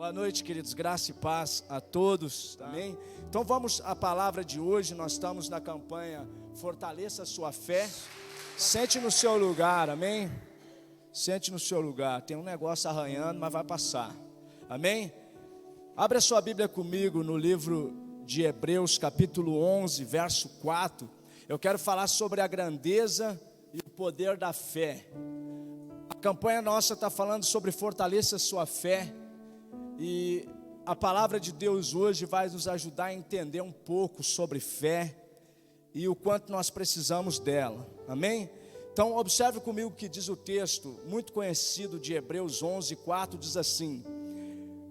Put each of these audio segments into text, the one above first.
Boa noite, queridos, graça e paz a todos, amém? Então vamos à palavra de hoje. Nós estamos na campanha Fortaleça a Sua Fé. Sente no seu lugar, amém? Sente no seu lugar, tem um negócio arranhando, mas vai passar, amém? Abre a sua Bíblia comigo no livro de Hebreus, capítulo 11, verso 4. Eu quero falar sobre a grandeza e o poder da fé. A campanha nossa está falando sobre fortaleça a sua fé. E a palavra de Deus hoje vai nos ajudar a entender um pouco sobre fé e o quanto nós precisamos dela, amém? Então observe comigo o que diz o texto muito conhecido de Hebreus 11, 4, diz assim: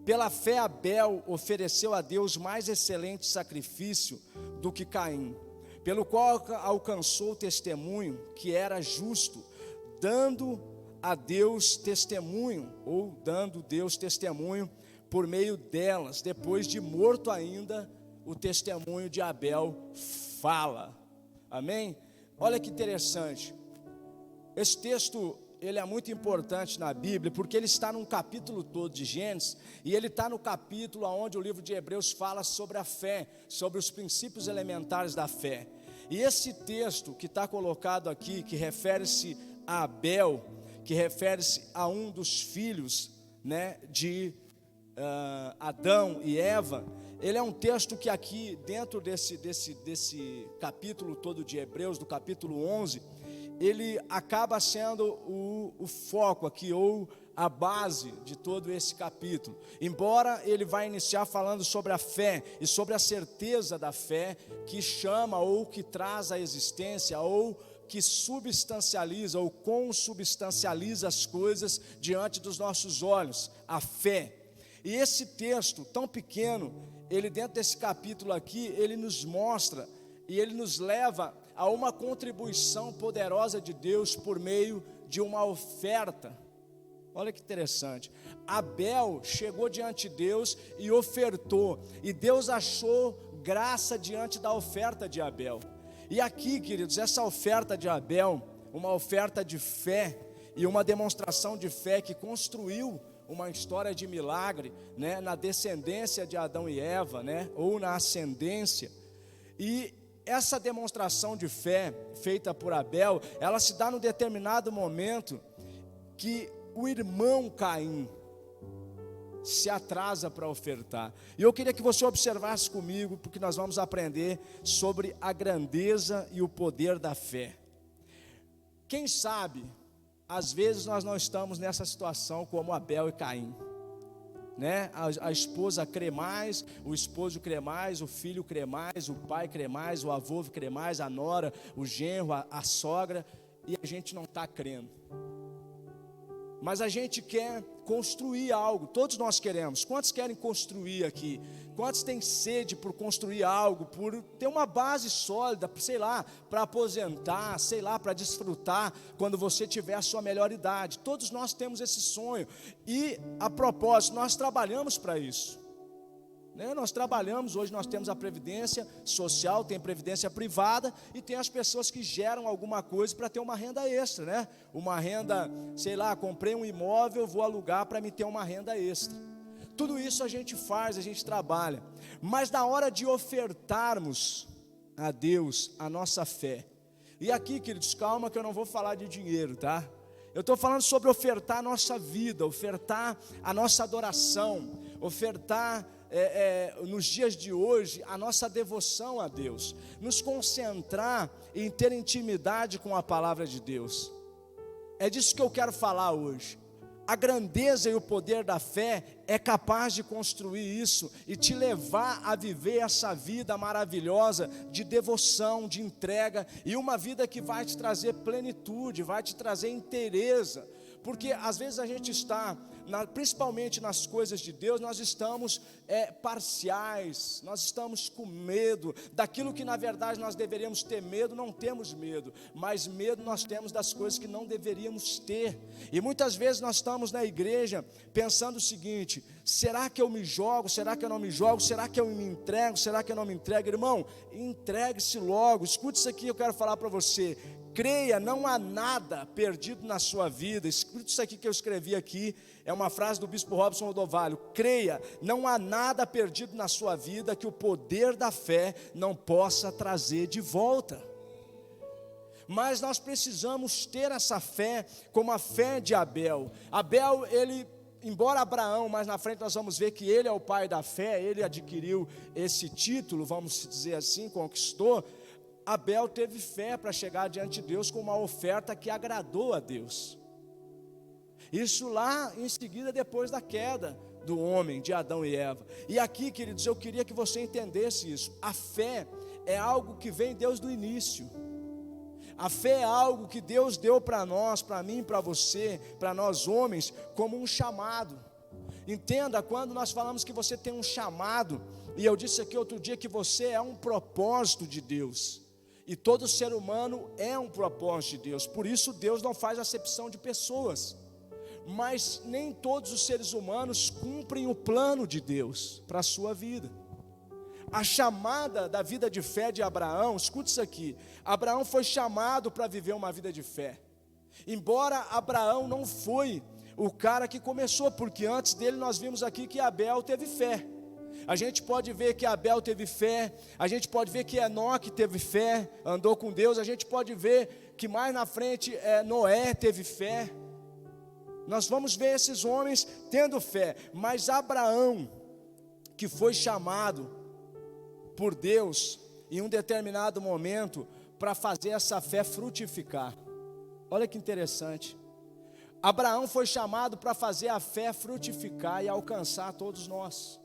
pela fé Abel ofereceu a Deus mais excelente sacrifício do que Caim, pelo qual alcançou o testemunho que era justo, dando Deus testemunho por meio delas, depois de morto ainda, o testemunho de Abel fala, amém? Olha que interessante, esse texto, ele é muito importante na Bíblia, porque ele está num capítulo todo de Gênesis, e ele está no capítulo onde o livro de Hebreus fala sobre a fé, sobre os princípios elementares da fé, e esse texto que está colocado aqui, que refere-se a Abel, que refere-se a um dos filhos, de Adão e Eva, ele é um texto que aqui dentro desse capítulo todo de Hebreus, do capítulo 11, ele acaba sendo o foco aqui, ou a base de todo esse capítulo, embora ele vai iniciar falando sobre a fé, e sobre a certeza da fé, que chama ou que traz à existência, ou que substancializa ou consubstancializa as coisas diante dos nossos olhos, a fé. E esse texto tão pequeno, ele dentro desse capítulo aqui, ele nos mostra e ele nos leva a uma contribuição poderosa de Deus por meio de uma oferta. Olha que interessante, Abel chegou diante de Deus e ofertou, e Deus achou graça diante da oferta de Abel. E aqui, queridos, essa oferta de Abel, uma oferta de fé e uma demonstração de fé que construiu uma história de milagre, na descendência de Adão e Eva, ou na ascendência. E essa demonstração de fé feita por Abel, ela se dá num determinado momento que o irmão Caim se atrasa para ofertar. E eu queria que você observasse comigo, porque nós vamos aprender sobre a grandeza e o poder da fé. Quem sabe, às vezes nós não estamos nessa situação como Abel e Caim, a esposa crê mais, o esposo crê mais, o filho crê mais, o pai crê mais, o avô crê mais, a nora, o genro, a sogra, e a gente não está crendo. Mas a gente quer construir algo, todos nós queremos. Quantos querem construir aqui? Quantos têm sede por construir algo, por ter uma base sólida, sei lá, para aposentar, sei lá, para desfrutar quando você tiver a sua melhor idade? Todos nós temos esse sonho. E, a propósito, nós trabalhamos para isso. Nós trabalhamos, hoje nós temos a previdência social, tem previdência privada e tem as pessoas que geram alguma coisa para ter uma renda extra, uma renda, sei lá, comprei um imóvel, vou alugar para me ter uma renda extra. Tudo isso a gente faz, a gente trabalha, mas na hora de ofertarmos a Deus a nossa fé, e aqui, queridos, calma que eu não vou falar de dinheiro, tá? Eu estou falando sobre ofertar a nossa vida, ofertar a nossa adoração, ofertar nos dias de hoje a nossa devoção a Deus, nos concentrar em ter intimidade com a palavra de Deus. É disso que eu quero falar hoje. A grandeza e o poder da fé é capaz de construir isso e te levar a viver essa vida maravilhosa de devoção, de entrega, e uma vida que vai te trazer plenitude, vai te trazer inteireza. Porque às vezes a gente está, principalmente nas coisas de Deus, nós estamos parciais, nós estamos com medo daquilo que na verdade nós deveríamos ter medo. Não temos medo, mas medo nós temos das coisas que não deveríamos ter. E muitas vezes nós estamos na igreja pensando o seguinte: será que eu me jogo, será que eu não me jogo, será que eu me entrego, será que eu não me entrego? Irmão, entregue-se logo. Escute isso aqui, eu quero falar para você: creia, não há nada perdido na sua vida. Escrito isso aqui que eu escrevi aqui, é uma frase do bispo Robson Rodovalho: creia, não há nada perdido na sua vida que o poder da fé não possa trazer de volta. Mas nós precisamos ter essa fé como a fé de Abel. Abel, ele, embora Abraão, mais na frente nós vamos ver que ele é o pai da fé, ele adquiriu esse título, vamos dizer assim, conquistou. Abel teve fé para chegar diante de Deus com uma oferta que agradou a Deus. Isso lá em seguida, depois da queda do homem, de Adão e Eva. E aqui, queridos, eu queria que você entendesse isso. A fé é algo que vem de Deus do início. A fé é algo que Deus deu para nós, para mim, para você, para nós homens, como um chamado. Entenda, quando nós falamos que você tem um chamado, e eu disse aqui outro dia que você é um propósito de Deus, e todo ser humano é um propósito de Deus. Por isso Deus não faz acepção de pessoas, mas nem todos os seres humanos cumprem o plano de Deus para a sua vida. A chamada da vida de fé de Abraão, escute isso aqui: Abraão foi chamado para viver uma vida de fé. Embora Abraão não foi o cara que começou, porque antes dele nós vimos aqui que Abel teve fé. A gente pode ver que Abel teve fé, a gente pode ver que Enoque teve fé, andou com Deus, a gente pode ver que mais na frente Noé teve fé. Nós vamos ver esses homens tendo fé, mas Abraão, que foi chamado por Deus em um determinado momento para fazer essa fé frutificar. Olha que interessante. Abraão foi chamado para fazer a fé frutificar e alcançar todos nós.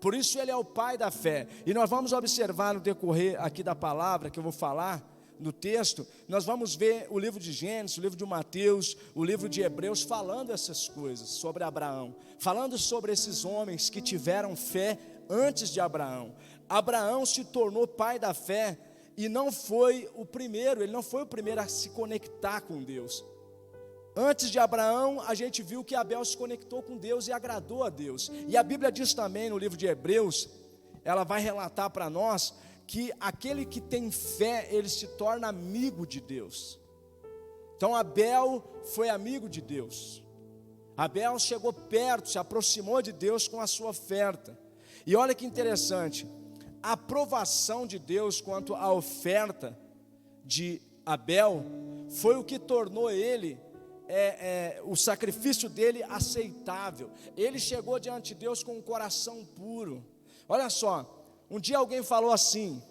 Por isso ele é o pai da fé. E nós vamos observar no decorrer aqui da palavra que eu vou falar, no texto, nós vamos ver o livro de Gênesis, o livro de Mateus, o livro de Hebreus, falando essas coisas sobre Abraão, falando sobre esses homens que tiveram fé antes de Abraão. Abraão se tornou pai da fé e não foi o primeiro, ele não foi o primeiro a se conectar com Deus. Antes de Abraão, a gente viu que Abel se conectou com Deus e agradou a Deus. E a Bíblia diz também no livro de Hebreus, ela vai relatar para nós que aquele que tem fé, ele se torna amigo de Deus. Então Abel foi amigo de Deus. Abel chegou perto, se aproximou de Deus com a sua oferta. E olha que interessante, a aprovação de Deus quanto à oferta de Abel foi o que tornou ele, o sacrifício dele aceitável. Ele chegou diante de Deus com um coração puro. Olha só, um dia alguém falou assim: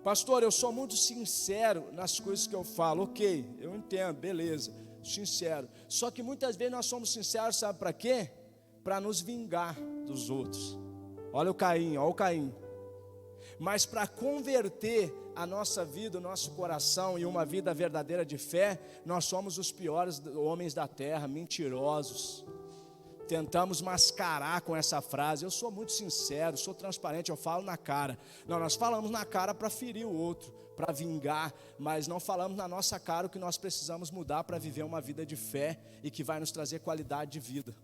pastor, eu sou muito sincero nas coisas que eu falo. Ok, eu entendo, beleza, sincero. Só que muitas vezes nós somos sinceros, sabe para quê? Para nos vingar dos outros. Olha o Caim, olha o Caim. Mas para converter a nossa vida, o nosso coração e uma vida verdadeira de fé, nós somos os piores homens da terra, mentirosos. Tentamos mascarar com essa frase: eu sou muito sincero, sou transparente, eu falo na cara. Não, nós falamos na cara para ferir o outro, para vingar, mas não falamos na nossa cara o que nós precisamos mudar para viver uma vida de fé e que vai nos trazer qualidade de vida.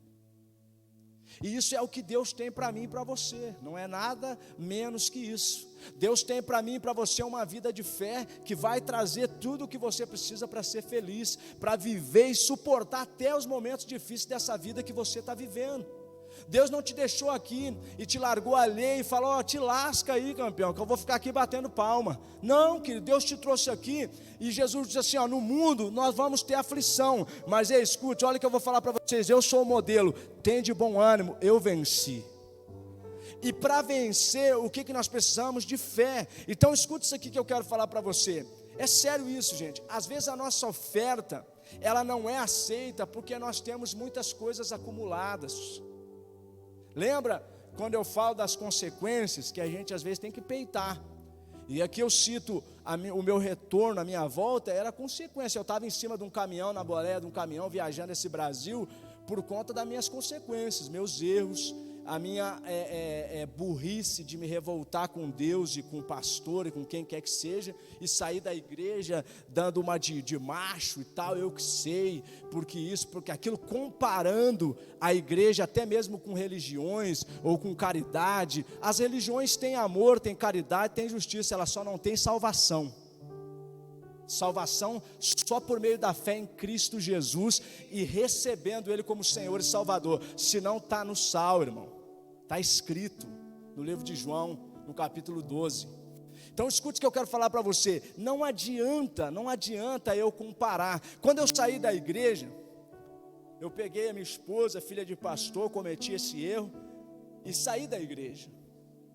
E isso é o que Deus tem para mim e para você, não é nada menos que isso. Deus tem para mim e para você uma vida de fé que vai trazer tudo o que você precisa para ser feliz, para viver e suportar até os momentos difíceis dessa vida que você está vivendo. Deus não te deixou aqui e te largou alheio e falou: te lasca aí, campeão, que eu vou ficar aqui batendo palma. Não, querido, Deus te trouxe aqui e Jesus disse assim: no mundo nós vamos ter aflição, mas escute, olha o que eu vou falar para vocês, eu sou o modelo, tem de bom ânimo, eu venci. E para vencer, o que nós precisamos? De fé. Então escute isso aqui que eu quero falar para você. É sério isso, gente. Às vezes a nossa oferta, ela não é aceita porque nós temos muitas coisas acumuladas. Lembra quando eu falo das consequências que a gente às vezes tem que peitar? E aqui eu cito o meu retorno, a minha volta, era consequência. Eu estava em cima de um caminhão, na boleia de um caminhão, viajando esse Brasil, por conta das minhas consequências, meus erros, a minha burrice de me revoltar com Deus e com o pastor e com quem quer que seja, e sair da igreja dando uma de macho e tal, eu que sei, porque isso, porque aquilo, comparando a igreja até mesmo com religiões ou com caridade. As religiões têm amor, têm caridade, têm justiça, elas só não têm salvação. Salvação só por meio da fé em Cristo Jesus e recebendo Ele como Senhor e Salvador. Se não está no sal, irmão, está escrito no livro de João, no capítulo 12. Então escute o que eu quero falar para você. Não adianta eu comparar. Quando eu saí da igreja, eu peguei a minha esposa, filha de pastor, cometi esse erro e saí da igreja.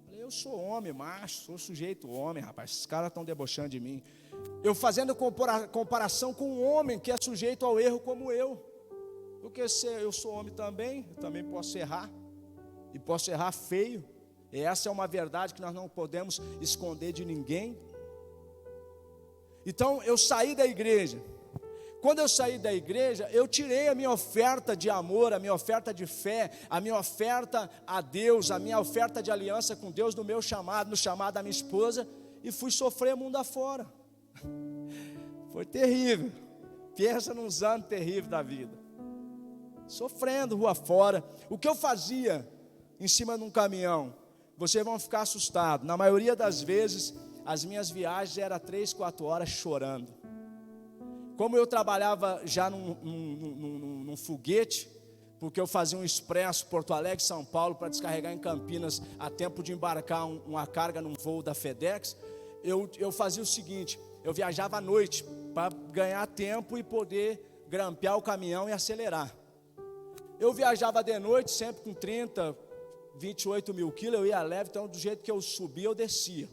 Falei, eu sou homem, macho, sou sujeito homem, rapaz, esses caras estão debochando de mim. Eu fazendo comparação com um homem que é sujeito ao erro como eu. Porque se eu sou homem também, eu também posso errar. E posso errar feio. E essa é uma verdade que nós não podemos esconder de ninguém. Então eu saí da igreja. Quando eu saí da igreja, eu tirei a minha oferta de amor, a minha oferta de fé, a minha oferta a Deus, a minha oferta de aliança com Deus no meu chamado, no chamado da minha esposa, e fui sofrer mundo afora. Foi terrível. Pensa nos anos terríveis da vida. Sofrendo rua fora. O que eu fazia em cima de um caminhão? Vocês vão ficar assustados. Na maioria das vezes, as minhas viagens eram 3, 4 horas chorando. Como eu trabalhava já num foguete, porque eu fazia um expresso Porto Alegre, São Paulo, para descarregar em Campinas, a tempo de embarcar uma carga num voo da FedEx, eu fazia o seguinte, eu viajava à noite, para ganhar tempo e poder grampear o caminhão e acelerar. Eu viajava de noite, sempre com 30, 28 mil quilos, eu ia leve, então do jeito que eu subia, eu descia.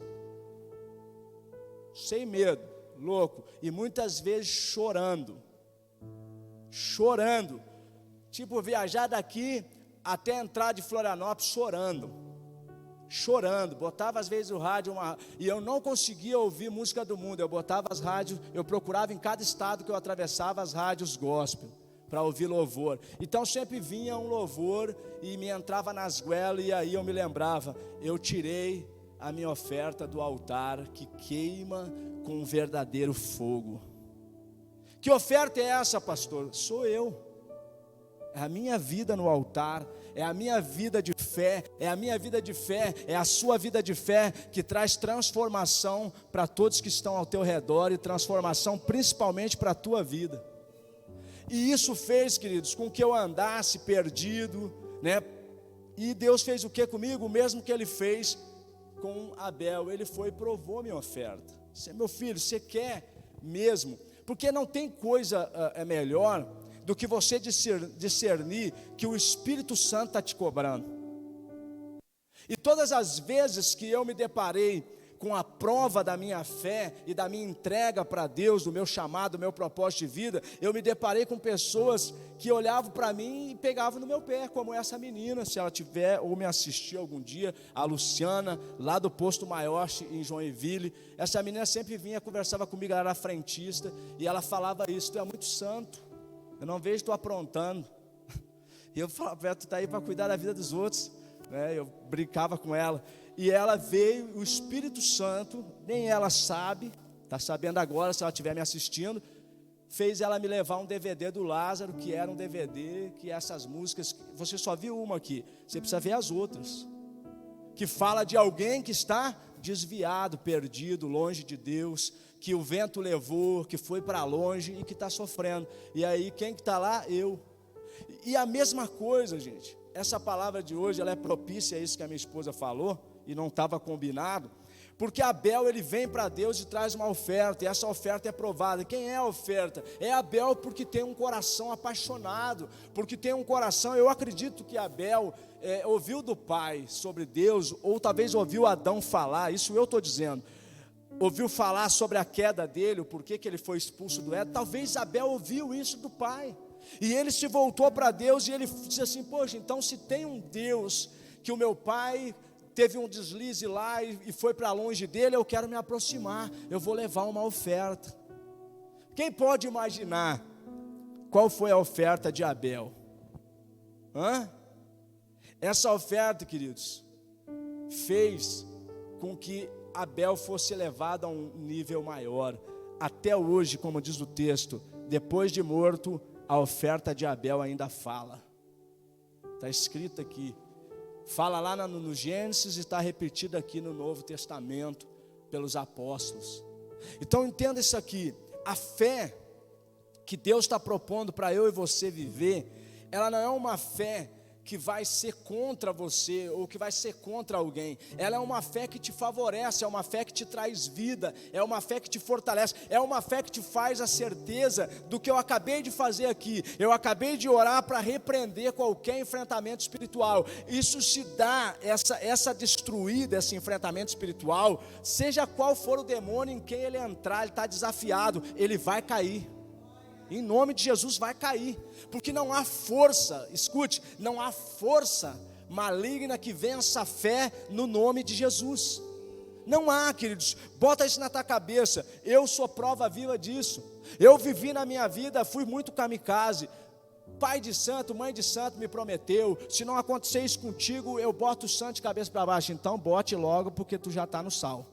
Sem medo, louco, e muitas vezes chorando. Tipo, viajar daqui até entrar de Florianópolis chorando, botava às vezes o rádio, e eu não conseguia ouvir música do mundo, eu botava as rádios, eu procurava em cada estado que eu atravessava as rádios gospel, para ouvir louvor. Então sempre vinha um louvor, e me entrava nas goelas, e aí eu me lembrava, eu tirei a minha oferta do altar, que queima com um verdadeiro fogo. Que oferta é essa, pastor? Sou eu. É a minha vida no altar, é a minha vida de fé, é a sua vida de fé que traz transformação para todos que estão ao teu redor e transformação principalmente para a tua vida. E isso fez, queridos, com que eu andasse perdido, né? E Deus fez o que comigo? O mesmo que Ele fez com Abel. Ele foi e provou minha oferta. Meu filho, você quer mesmo? Porque não tem coisa melhor do que você discernir que o Espírito Santo está te cobrando. E todas as vezes que eu me deparei com a prova da minha fé e da minha entrega para Deus, do meu chamado, do meu propósito de vida, eu me deparei com pessoas que olhavam para mim e pegavam no meu pé, como essa menina, se ela tiver ou me assistir algum dia, a Luciana, lá do Posto Maior em Joinville. Essa menina sempre vinha, conversava comigo, ela era frentista, e ela falava isso: tu é muito santo, eu não vejo tu aprontando. E eu falava, tu está aí para cuidar da vida dos outros, né? Eu brincava com ela. E ela veio, o Espírito Santo, nem ela sabe, está sabendo agora, se ela estiver me assistindo, fez ela me levar um DVD do Lázaro, que era um DVD, que essas músicas, você só viu uma aqui, você precisa ver as outras, que fala de alguém que está desviado, perdido, longe de Deus, que o vento levou, que foi para longe e que está sofrendo. E aí quem que está lá? Eu. E a mesma coisa, gente, essa palavra de hoje, ela é propícia a isso que a minha esposa falou, e não estava combinado, porque Abel, ele vem para Deus e traz uma oferta, e essa oferta é provada. Quem é a oferta? É Abel, porque tem um coração apaixonado, porque tem um coração, eu acredito que Abel ouviu do pai sobre Deus, ou talvez ouviu Adão falar, isso eu estou dizendo, ouviu falar sobre a queda dele, o porquê que ele foi expulso do Éden. Talvez Abel ouviu isso do pai, e ele se voltou para Deus, e ele disse assim: poxa, então se tem um Deus, que o meu pai teve um deslize lá e foi para longe dele, eu quero me aproximar, eu vou levar uma oferta. Quem pode imaginar qual foi a oferta de Abel? Essa oferta, queridos, fez com que Abel fosse levado a um nível maior. Até hoje, como diz o texto, depois de morto, a oferta de Abel ainda fala. Está escrito aqui. Fala lá no Gênesis e está repetido aqui no Novo Testamento pelos apóstolos. Então entenda isso aqui: a fé que Deus está propondo para eu e você viver, ela não é uma fé que vai ser contra você ou que vai ser contra alguém. Ela é uma fé que te favorece, é uma fé que te traz vida, é uma fé que te fortalece, é uma fé que te faz a certeza do que eu acabei de fazer aqui. Eu acabei de orar para repreender qualquer enfrentamento espiritual. Isso se dá, essa destruída, esse enfrentamento espiritual, seja qual for o demônio em quem ele entrar, ele está desafiado, ele vai cair. Em nome de Jesus vai cair, porque não há força, escute, não há força maligna que vença a fé no nome de Jesus. Não há, queridos, bota isso na tua cabeça. Eu sou prova viva disso. Eu vivi na minha vida, fui muito kamikaze. Pai de santo, mãe de santo me prometeu, se não acontecer isso contigo, eu boto o santo de cabeça para baixo. Então bote logo, porque tu já está no sal.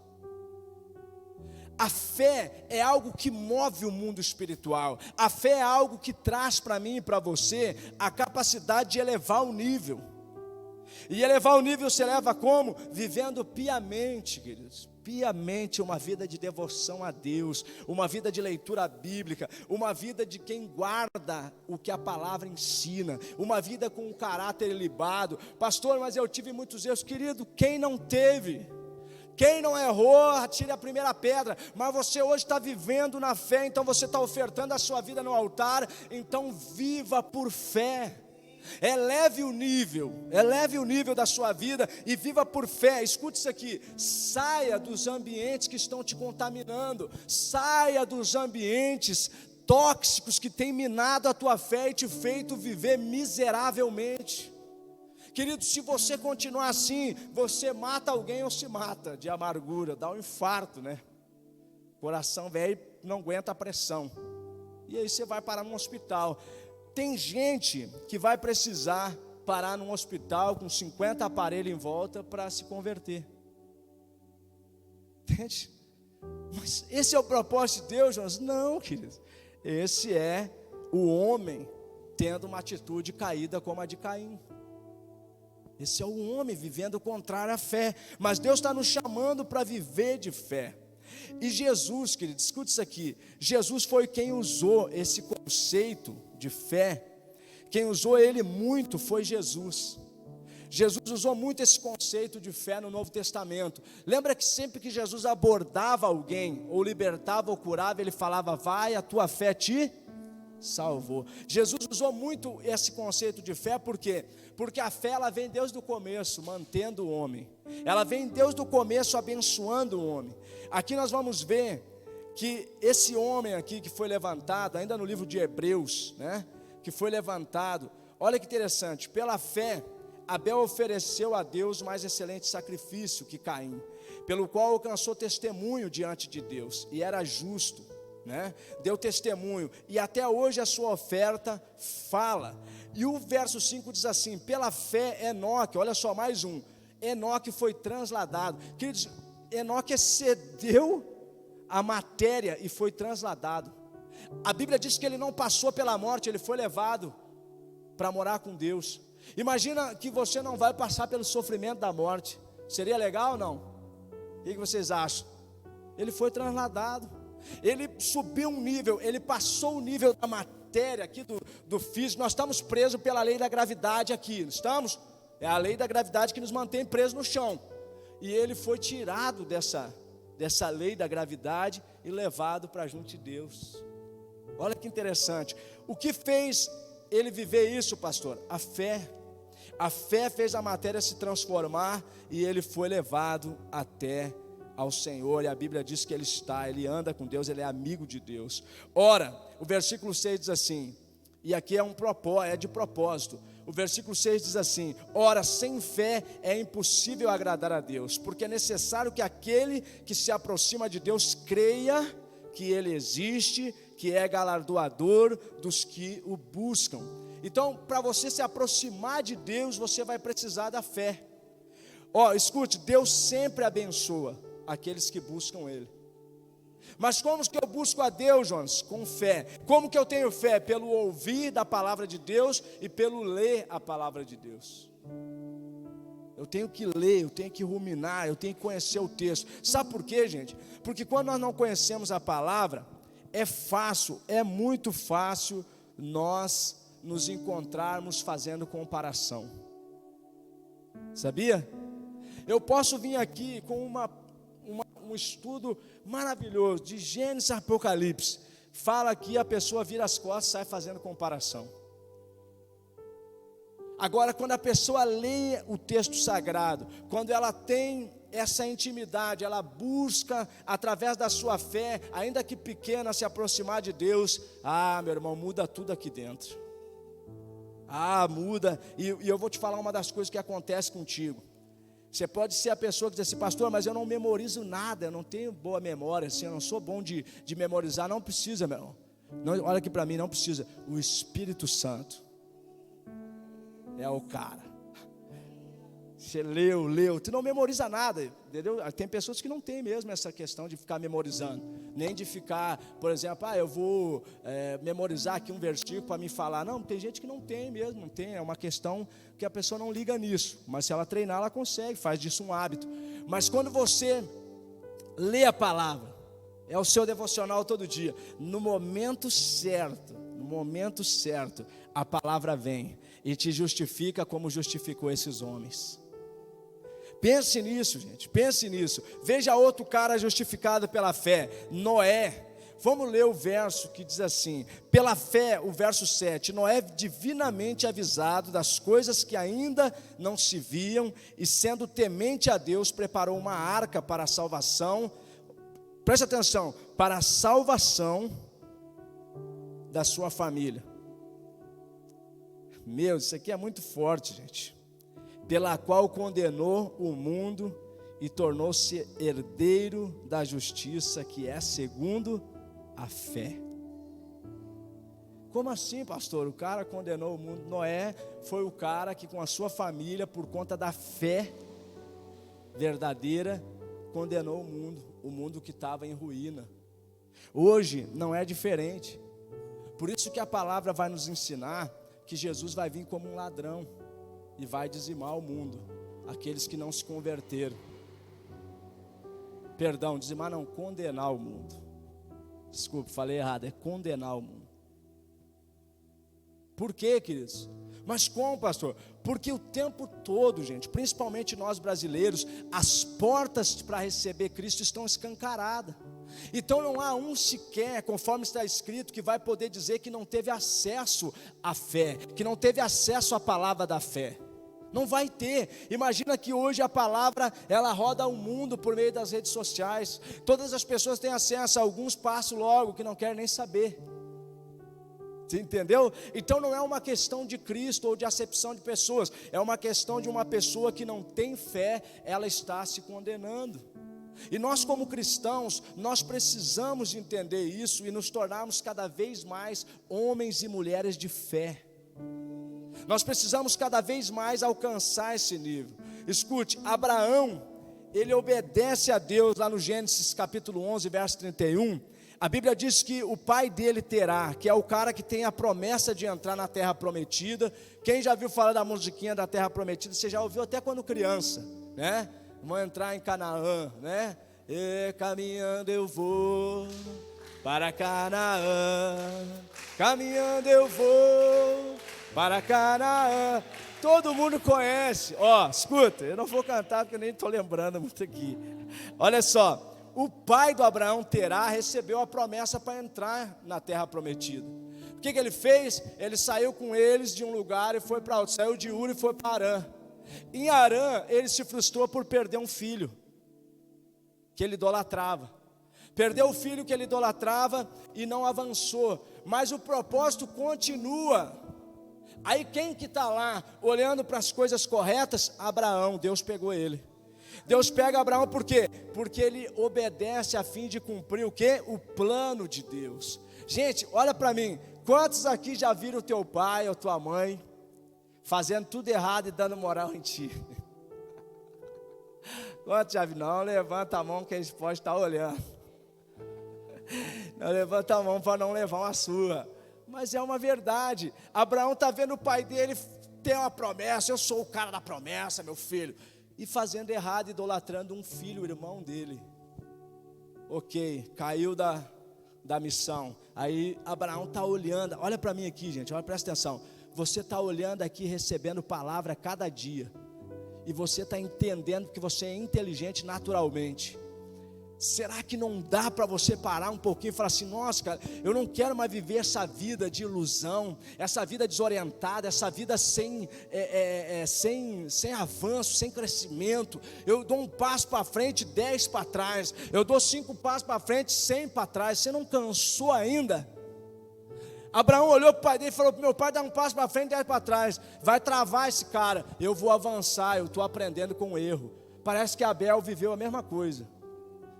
A fé é algo que move o mundo espiritual. A fé é algo que traz para mim e para você a capacidade de elevar o nível. E elevar o nível se eleva como? Vivendo piamente, queridos. Piamente, uma vida de devoção a Deus, uma vida de leitura bíblica, uma vida de quem guarda o que a palavra ensina, uma vida com um caráter ilibado. Pastor, mas eu tive muitos erros. Querido, quem não teve? Quem não errou, atire a primeira pedra. Mas você hoje está vivendo na fé, então você está ofertando a sua vida no altar. Então viva por fé. Eleve o nível da sua vida e viva por fé. Escute isso aqui, saia dos ambientes que estão te contaminando, saia dos ambientes tóxicos que têm minado a tua fé e te feito viver miseravelmente. Querido, se você continuar assim, você mata alguém ou se mata de amargura, dá um infarto, né? Coração velho não aguenta a pressão, e aí você vai parar num hospital. Tem gente que vai precisar parar num hospital com 50 aparelhos em volta para se converter. Entende? Mas esse é o propósito de Deus, Jonas? Não, querido. Esse é o homem tendo uma atitude caída como a de Caim. Esse é o homem vivendo contrário à fé. Mas Deus está nos chamando para viver de fé. E Jesus, querido, escute isso aqui. Jesus foi quem usou esse conceito de fé. Quem usou ele muito foi Jesus. Jesus usou muito esse conceito de fé no Novo Testamento. Lembra que sempre que Jesus abordava alguém, ou libertava ou curava, ele falava: vai, a tua fé te salvou. Jesus usou muito esse conceito de fé, por quê? Porque a fé, ela vem desde o começo, mantendo o homem. Ela vem desde o começo, abençoando o homem. Aqui nós vamos ver que esse homem aqui que foi levantado, ainda no livro de Hebreus, né? Que foi levantado, olha que interessante, pela fé, Abel ofereceu a Deus mais excelente sacrifício que Caim, pelo qual alcançou testemunho diante de Deus, e era justo, né? Deu testemunho, e até hoje a sua oferta fala. E o verso 5 diz assim: pela fé Enoque, olha só mais um, Enoque foi transladado. Queridos, Enoque excedeu a matéria e foi transladado. A Bíblia diz que ele não passou pela morte, ele foi levado para morar com Deus. Imagina que você não vai passar pelo sofrimento da morte. Seria legal ou não? O que vocês acham? Ele foi transladado. Ele subiu um nível, ele passou o nível da matéria aqui do físico. Nós estamos presos pela lei da gravidade aqui, não estamos? É a lei da gravidade que nos mantém presos no chão. E ele foi tirado dessa lei da gravidade e levado para junto de Deus. Olha que interessante. O que fez ele viver isso, pastor? A fé. A fé fez a matéria se transformar e ele foi levado até ao Senhor, e a Bíblia diz que ele anda com Deus, ele é amigo de Deus. Ora, o versículo 6 diz assim, e aqui é de propósito, o versículo 6 diz assim: ora, sem fé é impossível agradar a Deus, porque é necessário que aquele que se aproxima de Deus creia que Ele existe, que é galardoador dos que o buscam. Então, para você se aproximar de Deus, você vai precisar da fé. Escute, Deus sempre abençoa aqueles que buscam Ele. Mas como que eu busco a Deus, Jonas? Com fé. Como que eu tenho fé? Pelo ouvir da palavra de Deus e pelo ler a palavra de Deus. Eu tenho que ler, eu tenho que ruminar, eu tenho que conhecer o texto. Sabe por quê, gente? Porque quando nós não conhecemos a palavra, é fácil, é muito fácil nós nos encontrarmos fazendo comparação. Sabia? Eu posso vir aqui com um estudo maravilhoso de Gênesis e Apocalipse. Fala aqui, a pessoa vira as costas e sai fazendo comparação. Agora, quando a pessoa lê o texto sagrado, quando ela tem essa intimidade, ela busca, através da sua fé, ainda que pequena, se aproximar de Deus, meu irmão, muda tudo aqui dentro. Muda, e eu vou te falar uma das coisas que acontece contigo. Você pode ser a pessoa que diz assim: pastor, mas eu não memorizo nada, eu não tenho boa memória, assim, eu não sou bom de memorizar. Não precisa, meu irmão. Não, olha aqui para mim, não precisa. O Espírito Santo é o cara. Você leu, tu não memoriza nada, entendeu? Tem pessoas que não têm mesmo essa questão de ficar memorizando, nem de ficar, por exemplo, eu vou memorizar aqui um versículo para me falar. Não, tem gente que não tem mesmo, não tem, é uma questão que a pessoa não liga nisso, mas se ela treinar, ela consegue, faz disso um hábito. Mas quando você lê a palavra, é o seu devocional todo dia, no momento certo, a palavra vem e te justifica como justificou esses homens. Pense nisso, gente, pense nisso. Veja outro cara justificado pela fé, Noé. Vamos ler o verso que diz assim: pela fé, o verso 7, Noé, divinamente avisado das coisas que ainda não se viam, e sendo temente a Deus, preparou uma arca para a salvação. Preste atenção, para a salvação da sua família. Meu, isso aqui é muito forte, gente. Pela qual condenou o mundo e tornou-se herdeiro da justiça, que é segundo a fé. Como assim, pastor? O cara condenou o mundo. Noé foi o cara que, com a sua família, por conta da fé verdadeira, condenou o mundo que estava em ruína. Hoje não é diferente. Por isso que a palavra vai nos ensinar que Jesus vai vir como um ladrão e vai dizimar o mundo, aqueles que não se converteram. Perdão, dizimar não, condenar o mundo. Desculpe, falei errado, é condenar o mundo. Por quê, queridos? Mas como, pastor? Porque o tempo todo, gente, principalmente nós brasileiros, as portas para receber Cristo estão escancaradas. Então não há um sequer, conforme está escrito, que vai poder dizer que não teve acesso à fé, que não teve acesso à palavra da fé. Não vai ter. Imagina que hoje a palavra, ela roda o mundo por meio das redes sociais. Todas as pessoas têm acesso, alguns passam logo que não querem nem saber. Você entendeu? Então não é uma questão de Cristo ou de acepção de pessoas, é uma questão de uma pessoa que não tem fé, ela está se condenando. E nós, como cristãos, nós precisamos entender isso e nos tornarmos cada vez mais homens e mulheres de fé. Nós precisamos cada vez mais alcançar esse nível. Escute, Abraão, ele obedece a Deus lá no Gênesis capítulo 11, verso 31. A Bíblia diz que o pai dele Terá, que é o cara que tem a promessa de entrar na terra prometida. Quem já viu falar da musiquinha da terra prometida? Você já ouviu até quando criança, né? Vamos entrar em Canaã, né? E caminhando eu vou para Canaã, caminhando eu vou para Canaã. Todo mundo conhece. Escuta, eu não vou cantar porque eu nem estou lembrando muito aqui. Olha só, o pai do Abraão, Terá, recebeu a promessa para entrar na terra prometida. O que ele fez? Ele saiu com eles de um lugar e foi para outro. Saiu de Ur e foi para Arã. Em Arã, ele se frustrou por perder um filho que ele idolatrava. Perdeu o filho que ele idolatrava e não avançou. Mas o propósito continua. Aí quem que está lá olhando para as coisas corretas? Abraão. Deus pegou ele. Deus pega Abraão por quê? Porque ele obedece a fim de cumprir o quê? O plano de Deus. Gente, olha para mim. Quantos aqui já viram o teu pai ou tua mãe fazendo tudo errado e dando moral em ti? Quantos já viram? Não, levanta a mão que eles podem estar olhando. Não levanta a mão para não levar uma surra. Mas é uma verdade. Abraão está vendo o pai dele ter uma promessa. Eu sou o cara da promessa, meu filho. E fazendo errado, idolatrando um filho, o irmão dele. Ok, caiu da missão. Aí Abraão está olhando, olha para mim aqui, gente, olha, presta atenção. Você está olhando aqui, recebendo palavra cada dia, e você está entendendo que você é inteligente naturalmente. Será que não dá para você parar um pouquinho e falar assim: nossa, cara, eu não quero mais viver essa vida de ilusão, essa vida desorientada, essa vida sem avanço, sem crescimento. Eu dou um passo para frente, 10 para trás. Eu dou 5 passos para frente, 100 para trás. Você não cansou ainda? Abraão olhou para o pai dele e falou: meu pai dá um passo para frente, 10 para trás. Vai travar esse cara. Eu vou avançar, eu estou aprendendo com o erro. Parece que Abel viveu a mesma coisa.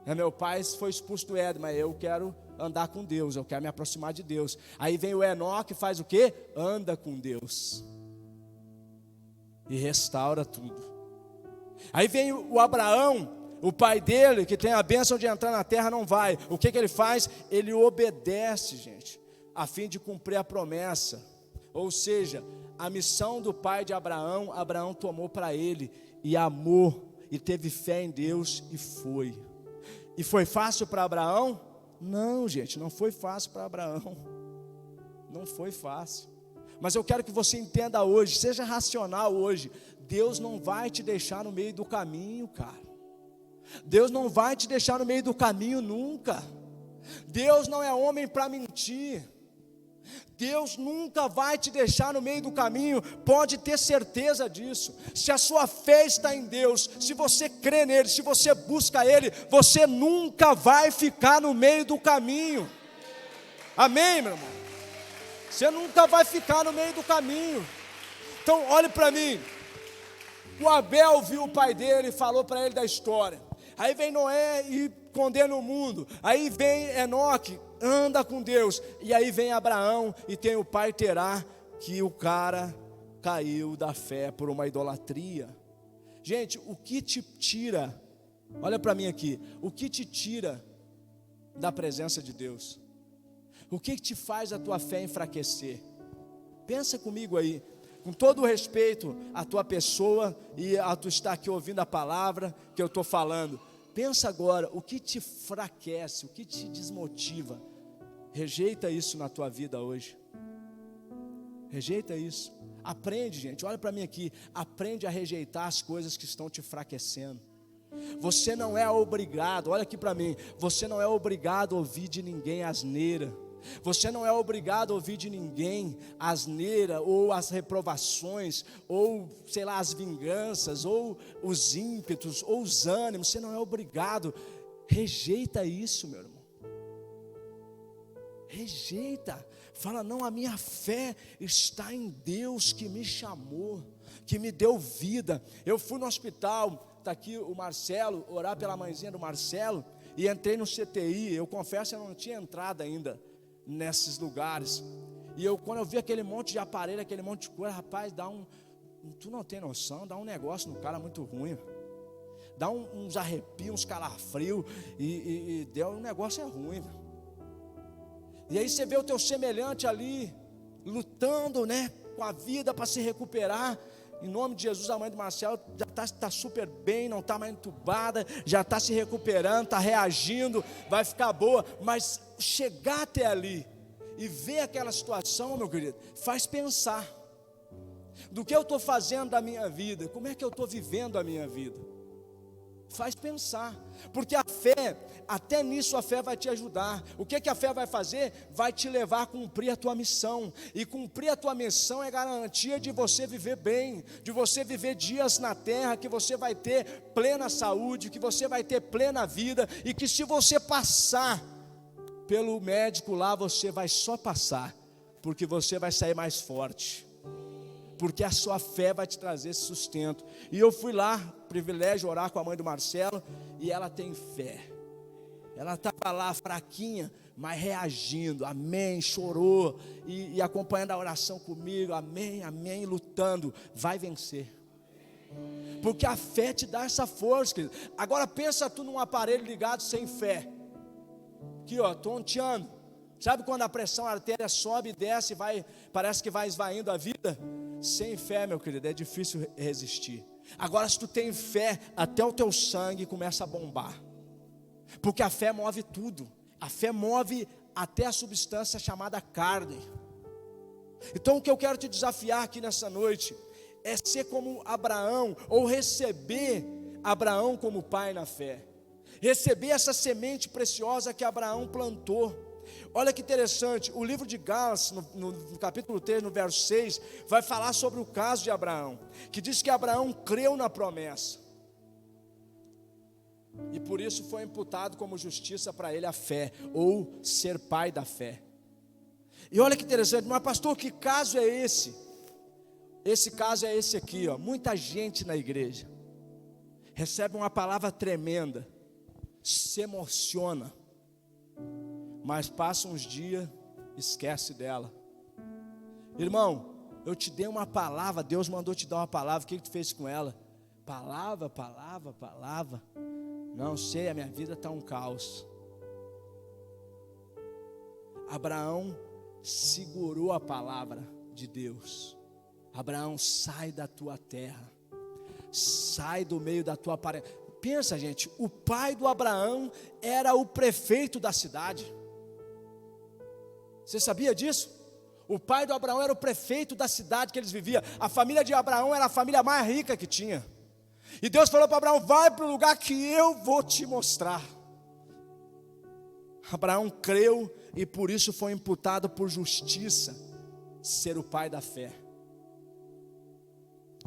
Meu pai foi expulso do Éden, mas eu quero andar com Deus, eu quero me aproximar de Deus. Aí vem o Enoque e faz o quê? Anda com Deus e restaura tudo. Aí vem o Abraão, o pai dele, que tem a bênção de entrar na terra, não vai. O que ele faz? Ele obedece, gente, a fim de cumprir a promessa. Ou seja, a missão do pai de Abraão, Abraão tomou para ele e amou, e teve fé em Deus e foi. E foi fácil para Abraão? Não, gente, não foi fácil para Abraão. Não foi fácil. Mas eu quero que você entenda hoje, seja racional hoje. Deus não vai te deixar no meio do caminho, cara. Deus não vai te deixar no meio do caminho nunca. Deus não é homem para mentir. Deus nunca vai te deixar no meio do caminho, pode ter certeza disso. Se a sua fé está em Deus, se você crê nele, se você busca ele, você nunca vai ficar no meio do caminho. Amém, meu irmão? Você nunca vai ficar no meio do caminho. Então olhe para mim. O Abel viu o pai dele e falou para ele da história. Aí vem Noé e condena o mundo. Aí vem Enoque, anda com Deus. E aí vem Abraão e tem o pai Terá, que o cara caiu da fé por uma idolatria. Gente, o que te tira, olha para mim aqui, o que te tira da presença de Deus? O que te faz a tua fé enfraquecer? Pensa comigo aí, com todo o respeito à tua pessoa e a tu estar aqui ouvindo a palavra que eu estou falando. Pensa agora, o que te enfraquece, o que te desmotiva? Rejeita isso na tua vida hoje. Rejeita isso. Aprende, gente, olha para mim aqui. Aprende a rejeitar as coisas que estão te enfraquecendo. Você não é obrigado, olha aqui para mim. Você não é obrigado a ouvir de ninguém asneira. Você não é obrigado a ouvir de ninguém a asneira, ou as reprovações, ou sei lá, as vinganças, ou os ímpetos, ou os ânimos. Você não é obrigado. Rejeita isso, meu irmão. Rejeita. Fala: não, a minha fé está em Deus que me chamou, que me deu vida. Eu fui no hospital, está aqui o Marcelo, orar pela mãezinha do Marcelo, e entrei no CTI. Eu confesso, eu não tinha entrado ainda nesses lugares. E quando eu vi aquele monte de aparelho, aquele monte de coisa, rapaz, tu não tem noção, dá um negócio no cara muito ruim. Dá uns arrepios, uns calafrios, e deu um negócio ruim. E aí você vê o teu semelhante ali, lutando, né, com a vida para se recuperar. Em nome de Jesus, a mãe do Marcelo já está super bem, não está mais entubada, já está se recuperando, está reagindo, vai ficar boa. Mas chegar até ali e ver aquela situação, meu querido, faz pensar. Do que eu estou fazendo da minha vida? Como é que eu estou vivendo a minha vida? Faz pensar, porque a fé, até nisso a fé vai te ajudar. O que a fé vai fazer? Vai te levar a cumprir a tua missão. E cumprir a tua missão é garantia de você viver bem, de você viver dias na terra, que você vai ter plena saúde, que você vai ter plena vida, e que se você passar pelo médico lá, você vai só passar, porque você vai sair mais forte. Porque a sua fé vai te trazer esse sustento. E eu fui lá, privilégio, orar com a mãe do Marcelo, e ela tem fé. Ela estava lá fraquinha, mas reagindo, amém, chorou, e acompanhando a oração comigo, amém, amém, lutando, vai vencer. Porque a fé te dá essa força, querido. Agora pensa tu num aparelho ligado sem fé. Aqui ó, tonteando. Sabe quando a pressão artéria sobe e desce, parece que vai esvaindo a vida? Sem fé, meu querido, é difícil resistir. Agora, se tu tem fé, até o teu sangue começa a bombar. Porque a fé move tudo. A fé move até a substância chamada carne. Então o que eu quero te desafiar aqui nessa noite é ser como Abraão, ou receber Abraão como pai na fé, receber essa semente preciosa que Abraão plantou. Olha que interessante, o livro de Gálatas, no capítulo 3, no verso 6, vai falar sobre o caso de Abraão, que diz que Abraão creu na promessa, e por isso foi imputado como justiça para ele a fé, ou ser pai da fé. E olha que interessante, mas pastor, que caso é esse? Esse caso é esse aqui, ó. Muita gente na igreja recebe uma palavra tremenda, se emociona, mas passa uns dias, esquece dela. Irmão, eu te dei uma palavra, Deus mandou te dar uma palavra, o que tu fez com ela? Palavra. Não sei, a minha vida está um caos. Abraão segurou a palavra de Deus. Abraão, sai da tua terra, sai do meio da tua parentela. Pensa, gente, o pai do Abraão era o prefeito da cidade. Você sabia disso? O pai do Abraão era o prefeito da cidade que eles viviam. A família de Abraão era a família mais rica que tinha. E Deus falou para Abraão: vai para o lugar que eu vou te mostrar. Abraão creu e por isso foi imputado por justiça ser o pai da fé.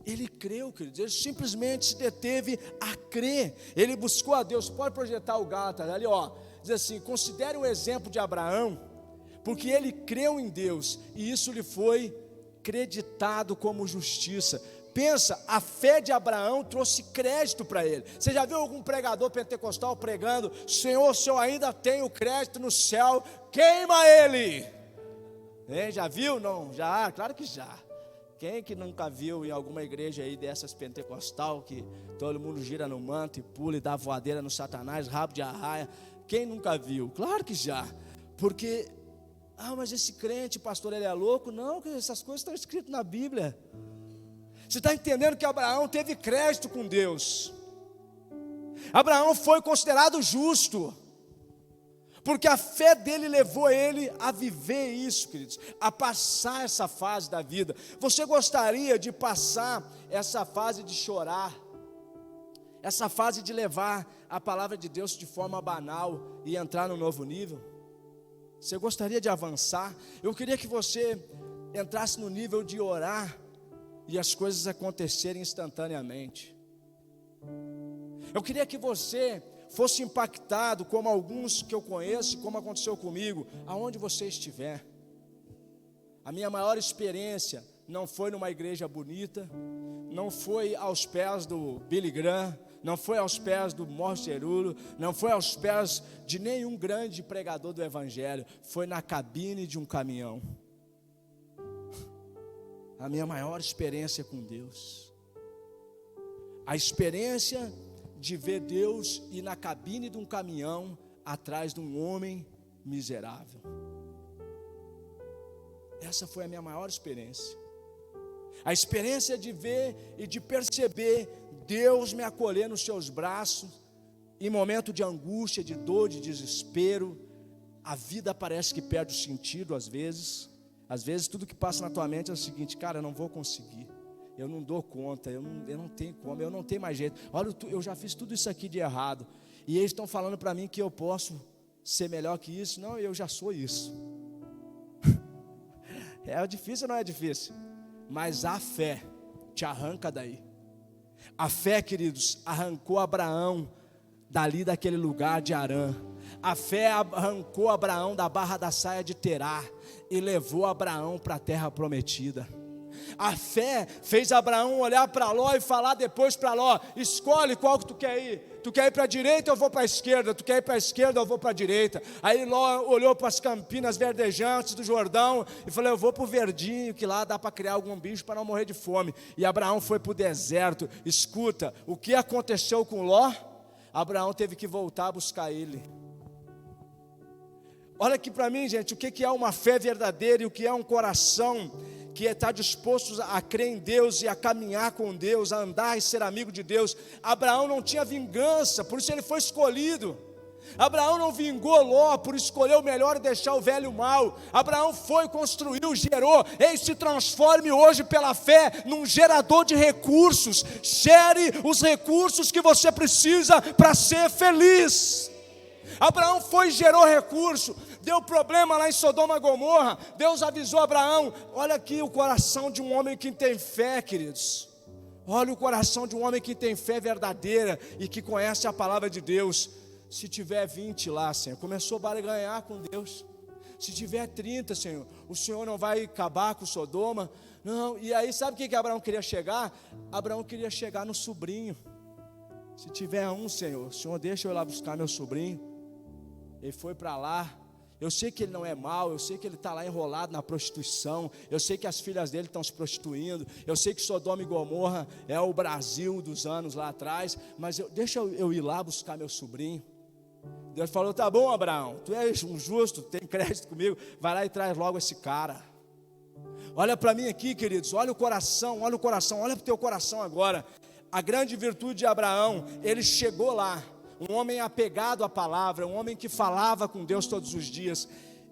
Ele creu, queridos, ele simplesmente se deteve a crer. Ele buscou a Deus. Pode projetar o Gálatas ali, ó. Diz assim: considere o exemplo de Abraão, porque ele creu em Deus e isso lhe foi creditado como justiça. Pensa, a fé de Abraão trouxe crédito para ele. Você já viu algum pregador pentecostal pregando: Senhor, o Senhor ainda tem o crédito no céu, queima ele? Já viu? Não? Já? Claro que já. Quem que nunca viu em alguma igreja aí dessas pentecostal, que todo mundo gira no manto e pula e dá voadeira no Satanás, rabo de arraia? Quem nunca viu? Claro que já. Porque, mas esse crente, pastor, ele é louco? Não, essas coisas estão escritas na Bíblia. Você está entendendo que Abraão teve crédito com Deus? Abraão foi considerado justo, porque a fé dele levou ele a viver isso, queridos, a passar essa fase da vida. Você gostaria de passar essa fase de chorar, essa fase de levar a palavra de Deus de forma banal e entrar no novo nível? Você gostaria de avançar? Eu queria que você entrasse no nível de orar e as coisas acontecerem instantaneamente. Eu queria que você fosse impactado, como alguns que eu conheço, como aconteceu comigo, aonde você estiver. A minha maior experiência não foi numa igreja bonita, não foi aos pés do Billy Graham, não foi aos pés do Morris Cerullo, não foi aos pés de nenhum grande pregador do evangelho, foi na cabine de um caminhão. A minha maior experiência com Deus, a experiência de ver Deus ir na cabine de um caminhão atrás de um homem miserável. Essa foi a minha maior experiência. A experiência de ver e de perceber Deus me acolher nos seus braços em momento de angústia, de dor, de desespero. A vida parece que perde o sentido às vezes. Às vezes tudo que passa na tua mente é o seguinte: cara, eu não vou conseguir, eu não dou conta, eu não tenho como, eu não tenho mais jeito. Olha, eu já fiz tudo isso aqui de errado, e eles estão falando para mim que eu posso ser melhor que isso. Não, eu já sou isso. É difícil ou não é difícil? Mas a fé te arranca daí. A fé, queridos, arrancou Abraão dali daquele lugar de Harã. A fé arrancou Abraão da barra da saia de Terá e levou Abraão para a terra prometida. A fé fez Abraão olhar para Ló e falar depois para Ló: escolhe qual que tu quer ir. Tu quer ir para a direita, eu vou para a esquerda. Tu quer ir para a esquerda, eu vou para a direita. Aí Ló olhou para as campinas verdejantes do Jordão e falou: eu vou para o verdinho, que lá dá para criar algum bicho para não morrer de fome. E Abraão foi para o deserto. Escuta, o que aconteceu com Ló? Abraão teve que voltar a buscar ele. Olha aqui para mim, gente, o que é uma fé verdadeira e o que é um coração que está disposto a crer em Deus e a caminhar com Deus, a andar e ser amigo de Deus. Abraão não tinha vingança, por isso ele foi escolhido. Abraão não vingou Ló por escolher o melhor e deixar o velho mal. Abraão foi, construiu, gerou. Ei, se transforme hoje pela fé num gerador de recursos. Gere os recursos que você precisa para ser feliz. Abraão foi e gerou recurso. Deu problema lá em Sodoma e Gomorra. Deus avisou Abraão. Olha aqui o coração de um homem que tem fé, queridos. Olha o coração de um homem que tem fé verdadeira e que conhece a palavra de Deus. Se tiver 20 lá, Senhor, começou a barganhar com Deus. Se tiver 30, Senhor, o Senhor não vai acabar com Sodoma. Não, e aí sabe o que Abraão queria chegar? Abraão queria chegar no sobrinho. Se tiver um, Senhor, o Senhor deixa eu ir lá buscar meu sobrinho. Ele foi para lá. Eu sei que ele não é mau, eu sei que ele está lá enrolado na prostituição, eu sei que as filhas dele estão se prostituindo, eu sei que Sodoma e Gomorra é o Brasil dos anos lá atrás, mas deixa eu ir lá buscar meu sobrinho. Deus falou, tá bom, Abraão, tu és um justo, tem crédito comigo, vai lá e traz logo esse cara. Olha para mim aqui, queridos, olha o coração, olha para o teu coração agora. A grande virtude de Abraão, ele chegou lá, um homem apegado à palavra, um homem que falava com Deus todos os dias.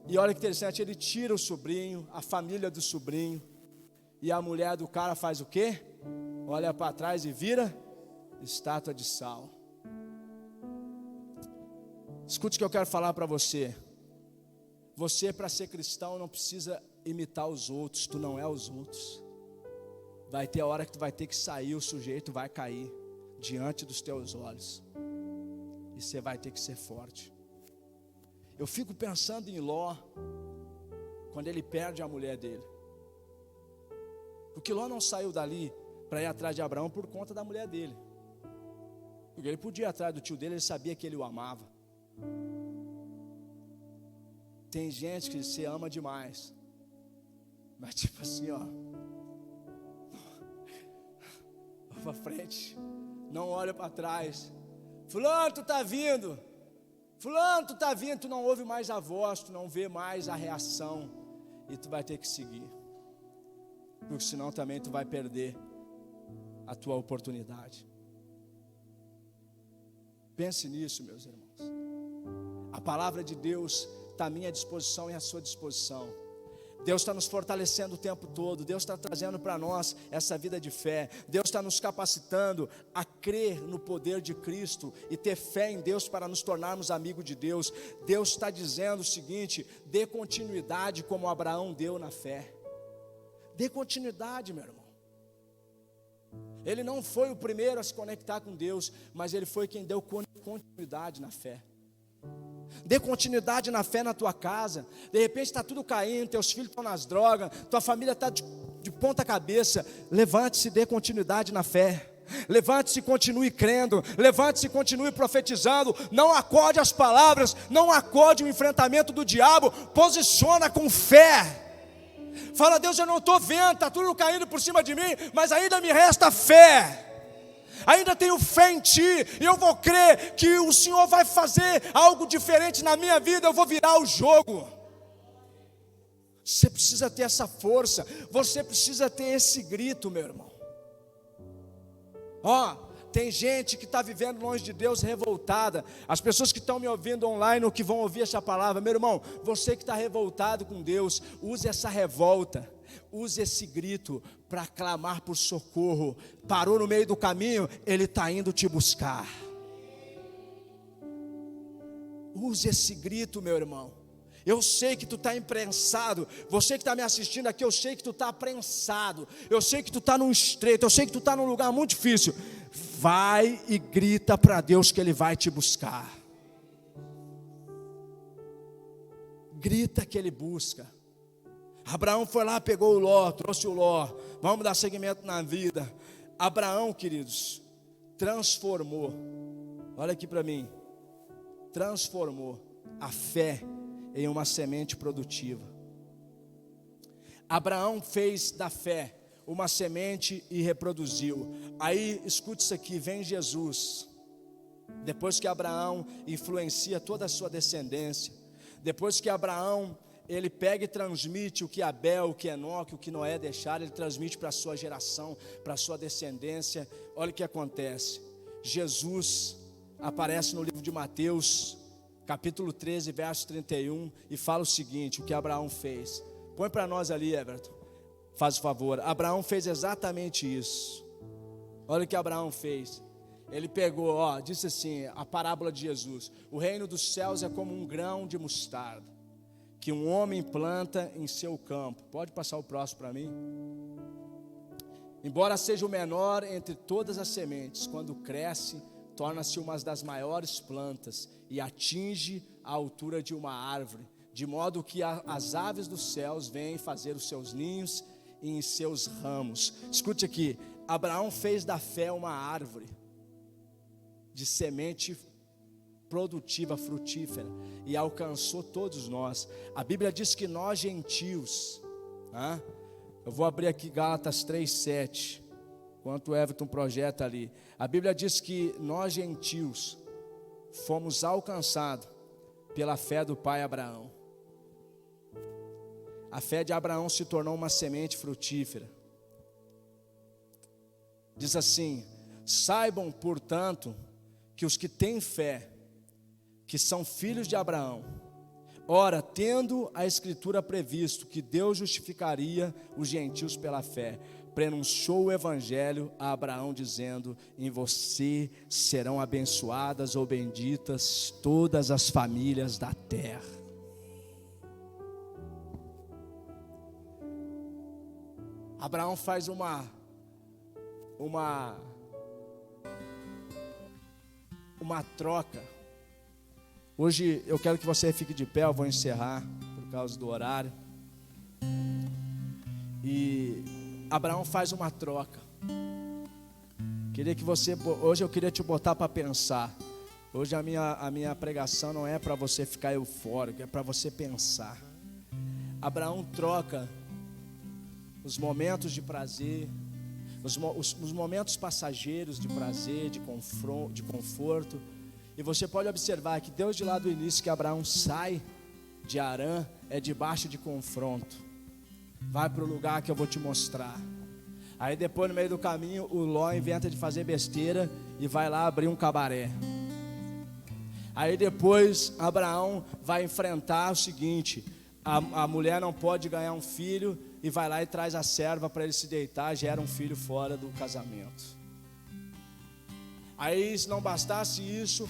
E olha que interessante, ele tira o sobrinho, a família do sobrinho, e a mulher do cara faz o quê? Olha para trás e vira estátua de sal. Escute o que eu quero falar para você. Você, para ser cristão, não precisa imitar os outros. Tu não é os outros. Vai ter a hora que tu vai ter que sair, o sujeito vai cair diante dos teus olhos. E você vai ter que ser forte. Eu fico pensando em Ló, quando ele perde a mulher dele. Porque Ló não saiu dali para ir atrás de Abraão por conta da mulher dele. Porque ele podia ir atrás do tio dele, ele sabia que ele o amava. Tem gente que você ama demais, mas tipo assim, ó, para frente, não olha para trás. Fulano, tu tá vindo. Fulano, tu tá vindo. Tu não ouve mais a voz, tu não vê mais a reação, e tu vai ter que seguir, porque senão também tu vai perder a tua oportunidade. Pense nisso, meus irmãos. A palavra de Deus está à minha disposição e à sua disposição. Deus está nos fortalecendo o tempo todo. Deus está trazendo para nós essa vida de fé. Deus está nos capacitando a crer no poder de Cristo e ter fé em Deus para nos tornarmos amigos de Deus. Deus está dizendo o seguinte: dê continuidade como Abraão deu na fé. Dê continuidade, meu irmão. Ele não foi o primeiro a se conectar com Deus, mas ele foi quem deu continuidade na fé. Dê continuidade na fé na tua casa. De repente está tudo caindo, teus filhos estão nas drogas, tua família está de ponta cabeça. Levante-se e dê continuidade na fé. Levante-se e continue crendo. Levante-se e continue profetizando. Não acorde as palavras, não acorde o enfrentamento do diabo. Posiciona com fé. Fala: Deus, eu não estou vendo, está tudo caindo por cima de mim, mas ainda me resta fé. Ainda tenho fé em Ti, e eu vou crer que o Senhor vai fazer algo diferente na minha vida. Eu vou virar o jogo. Você precisa ter essa força, você precisa ter esse grito, meu irmão. Tem gente que está vivendo longe de Deus revoltada. As pessoas que estão me ouvindo online ou que vão ouvir essa palavra, meu irmão, você que está revoltado com Deus, use essa revolta, use esse grito para clamar por socorro. Parou no meio do caminho, Ele está indo te buscar. Use esse grito, meu irmão. Eu sei que tu está imprensado. Você que está me assistindo aqui, eu sei que tu está prensado. Eu sei que tu está num estreito. Eu sei que tu está num lugar muito difícil. Vai e grita para Deus que Ele vai te buscar. Grita que Ele busca. Abraão foi lá, pegou o Ló, trouxe o Ló. Vamos dar seguimento na vida. Abraão, queridos, transformou. Olha aqui para mim. Transformou a fé em uma semente produtiva. Abraão fez da fé uma semente e reproduziu. Aí, escute isso aqui, vem Jesus. Depois que Abraão influencia toda a sua descendência, depois que Abraão, ele pega e transmite o que Abel, o que Enoque, o que Noé deixaram, ele transmite para a sua geração, para a sua descendência. Olha o que acontece. Jesus aparece no livro de Mateus, capítulo 13, verso 31, e fala o seguinte, o que Abraão fez. Põe para nós ali, Everton, faz o favor. Abraão fez exatamente isso. Olha o que Abraão fez. Ele pegou, disse assim, a parábola de Jesus: o reino dos céus é como um grão de mostarda, que um homem planta em seu campo. Pode passar o próximo para mim? Embora seja o menor entre todas as sementes, quando cresce, torna-se uma das maiores plantas e atinge a altura de uma árvore, de modo que as aves dos céus vêm fazer os seus ninhos em seus ramos. Escute aqui, Abraão fez da fé uma árvore de semente produtiva, frutífera, e alcançou todos nós. A Bíblia diz que nós gentios, eu vou abrir aqui Gálatas 3:7, enquanto o Everton projeta ali. A Bíblia diz que nós gentios fomos alcançados pela fé do pai Abraão. A fé de Abraão se tornou uma semente frutífera. Diz assim: saibam, portanto, que os que têm fé, que são filhos de Abraão, ora, tendo a Escritura previsto que Deus justificaria os gentios pela fé, prenunciou o Evangelho a Abraão, dizendo: em você serão abençoadas ou benditas todas as famílias da terra. Abraão faz uma troca. Hoje eu quero que você fique de pé, eu vou encerrar por causa do horário. E Abraão faz uma troca. Hoje eu queria te botar para pensar. Hoje a minha pregação não é para você ficar eufórico, é para você pensar. Abraão troca os momentos de prazer, os momentos passageiros de prazer, de conforto. E você pode observar que desde lá do início que Abraão sai de Harã, é debaixo de confronto. Vai para o lugar que eu vou te mostrar. Aí depois, no meio do caminho, o Ló inventa de fazer besteira e vai lá abrir um cabaré. Aí depois Abraão vai enfrentar o seguinte: a mulher não pode ganhar um filho, e vai lá e traz a serva para ele se deitar, gera um filho fora do casamento. Aí, se não bastasse isso,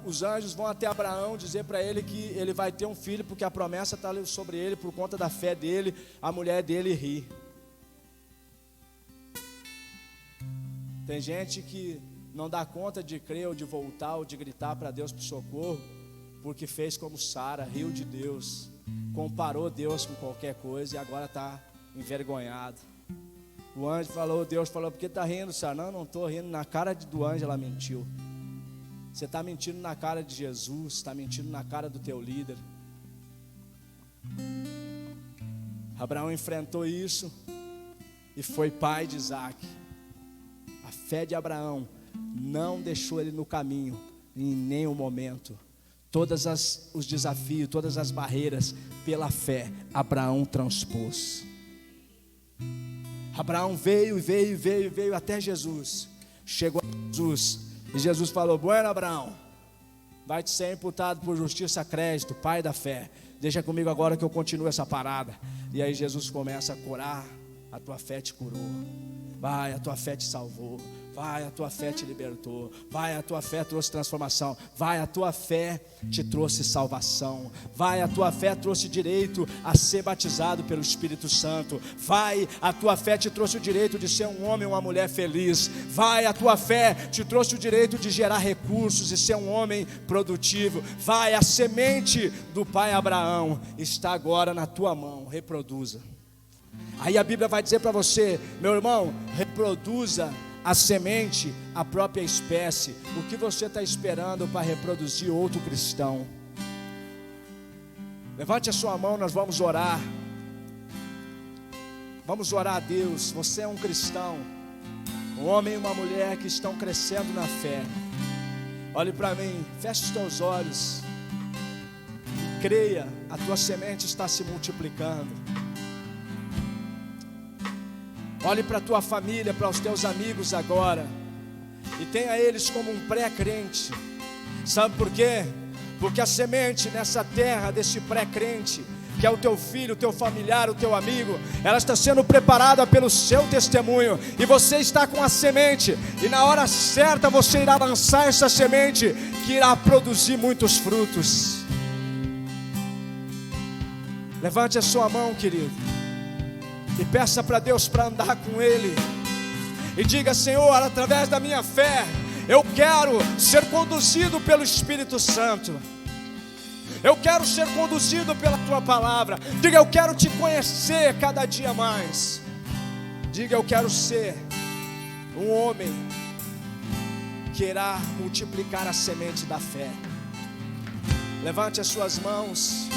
os anjos vão até Abraão dizer para ele que ele vai ter um filho, porque a promessa está sobre ele por conta da fé dele. A mulher dele ri. Tem gente que não dá conta de crer ou de voltar ou de gritar para Deus por socorro, porque fez como Sara, riu de Deus, comparou Deus com qualquer coisa e agora está envergonhado. O anjo falou, Deus falou: por que está rindo, Sara? Não estou rindo. Na cara do anjo ela mentiu. Você está mentindo na cara de Jesus, está mentindo na cara do teu líder. Abraão enfrentou isso e foi pai de Isaac. A fé de Abraão não deixou ele no caminho em nenhum momento. Todos os desafios, todas as barreiras, pela fé, Abraão transpôs. Abraão veio até Jesus. Chegou a Jesus, e Jesus falou: bueno, Abraão, vai te ser imputado por justiça a crédito, pai da fé. Deixa comigo agora que eu continuo essa parada. E aí Jesus começa a curar. A tua fé te curou. Vai, a tua fé te salvou. Vai, a tua fé te libertou. Vai, a tua fé trouxe transformação. Vai, a tua fé te trouxe salvação. Vai, a tua fé trouxe direito a ser batizado pelo Espírito Santo. Vai, a tua fé te trouxe o direito de ser um homem ou uma mulher feliz. Vai, a tua fé te trouxe o direito de gerar recursos e ser um homem produtivo. Vai, a semente do pai Abraão está agora na tua mão. Reproduza. Aí a Bíblia vai dizer para você: meu irmão, reproduza a semente, a própria espécie. O que você está esperando para reproduzir outro cristão? Levante a sua mão, nós vamos orar. Vamos orar a Deus. Você é um cristão, um homem e uma mulher que estão crescendo na fé. Olhe para mim, feche os teus olhos, creia, a tua semente está se multiplicando. Olhe para a tua família, para os teus amigos agora, e tenha eles como um pré-crente. Sabe por quê? Porque a semente nessa terra deste pré-crente, que é o teu filho, o teu familiar, o teu amigo, ela está sendo preparada pelo seu testemunho, e você está com a semente, e na hora certa você irá lançar essa semente, que irá produzir muitos frutos. Levante a sua mão, querido, e peça para Deus para andar com Ele, e diga: Senhor, através da minha fé, eu quero ser conduzido pelo Espírito Santo. Eu quero ser conduzido pela Tua palavra. Diga: eu quero Te conhecer cada dia mais. Diga: eu quero ser um homem que irá multiplicar a semente da fé. Levante as suas mãos.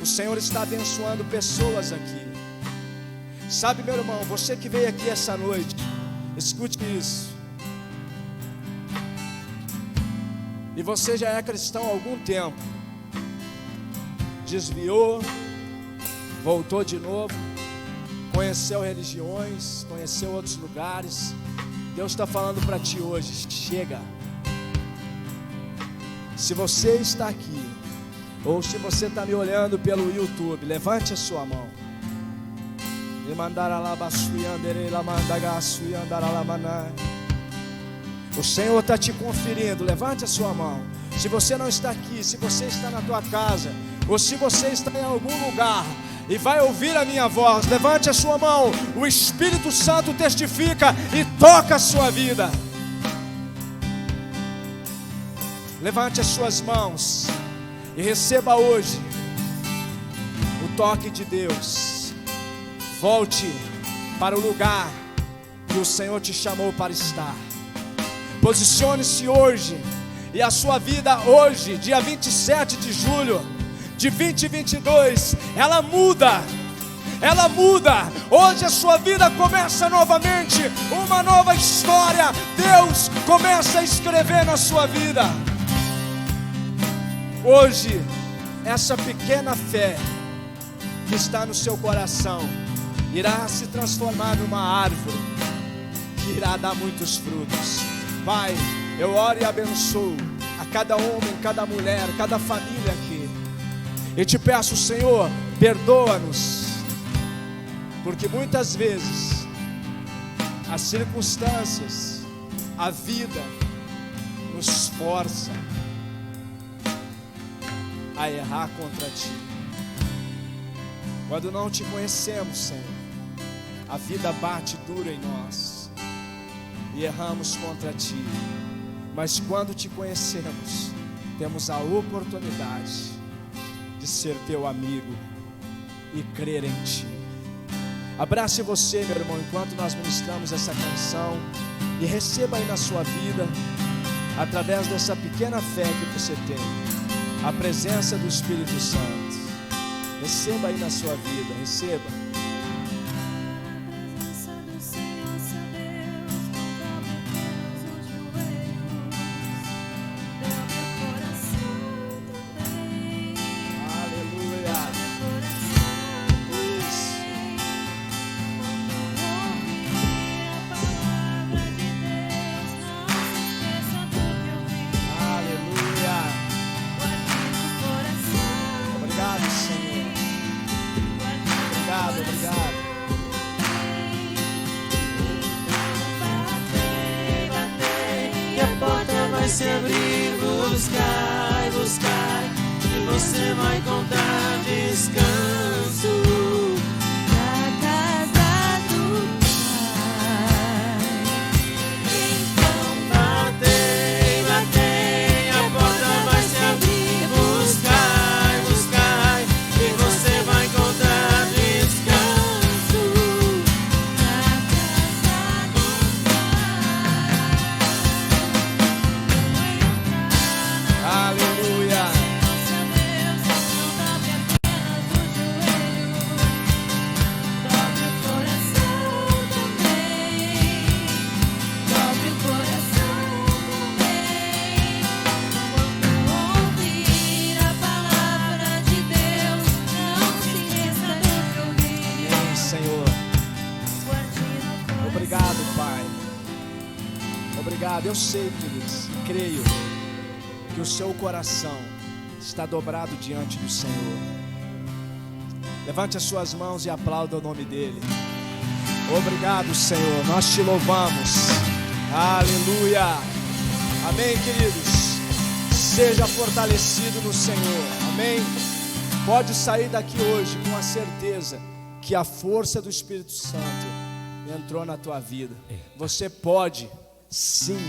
O Senhor está abençoando pessoas aqui. Sabe, meu irmão, você que veio aqui essa noite, escute isso. E você já é cristão há algum tempo, desviou, voltou de novo, conheceu religiões, conheceu outros lugares. Deus está falando para ti hoje: chega. Se você está aqui, ou se você está me olhando pelo YouTube, levante a sua mão. O Senhor está te conferindo. Levante a sua mão. Se você não está aqui, se você está na tua casa, ou se você está em algum lugar e vai ouvir a minha voz, levante a sua mão. O Espírito Santo testifica e toca a sua vida. Levante as suas mãos e receba hoje o toque de Deus. Volte para o lugar que o Senhor te chamou para estar. Posicione-se hoje, e a sua vida hoje, dia 27 de julho de 2022, ela muda. Ela muda. Hoje a sua vida começa novamente, uma nova história. Deus começa a escrever na sua vida. Hoje, essa pequena fé que está no seu coração irá se transformar numa árvore que irá dar muitos frutos. Pai, eu oro e abençoo a cada homem, cada mulher, cada família aqui. E te peço, Senhor, perdoa-nos, porque muitas vezes as circunstâncias, a vida nos força a errar contra Ti. Quando não Te conhecemos, Senhor, a vida bate dura em nós e erramos contra Ti. Mas quando Te conhecemos, temos a oportunidade de ser Teu amigo e crer em Ti. Abrace você, meu irmão, enquanto nós ministramos essa canção, e receba aí na sua vida, através dessa pequena fé que você tem, a presença do Espírito Santo. Receba aí na sua vida, receba. Se abrir, buscar, buscar, e você vai encontrar descanso na casa do Pai. Então batei, batei, a porta vai se abrir, buscar, buscar, e você vai encontrar descanso na casa do Pai. Aleluia. Senhor, obrigado, Pai. Obrigado. Eu sei, queridos, e creio que o seu coração está dobrado diante do Senhor. Levante as suas mãos e aplauda o nome dEle. Obrigado, Senhor, nós te louvamos. Aleluia. Amém, queridos. Seja fortalecido no Senhor. Amém. Pode sair daqui hoje com a certeza que a força do Espírito Santo entrou na tua vida. Você pode, sim,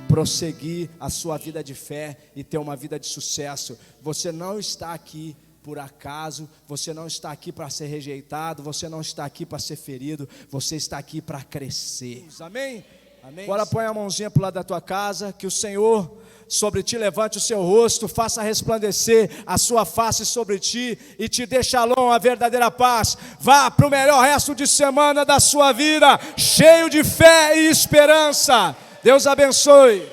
prosseguir a sua vida de fé e ter uma vida de sucesso. Você não está aqui por acaso, você não está aqui para ser rejeitado, você não está aqui para ser ferido, você está aqui para crescer. Amém? Amém. Agora põe a mãozinha para o lado da tua casa, que o Senhor sobre ti levante o seu rosto, faça resplandecer a sua face sobre ti e te dê shalom, a verdadeira paz. Vá para o melhor resto de semana da sua vida, cheio de fé e esperança. Deus abençoe.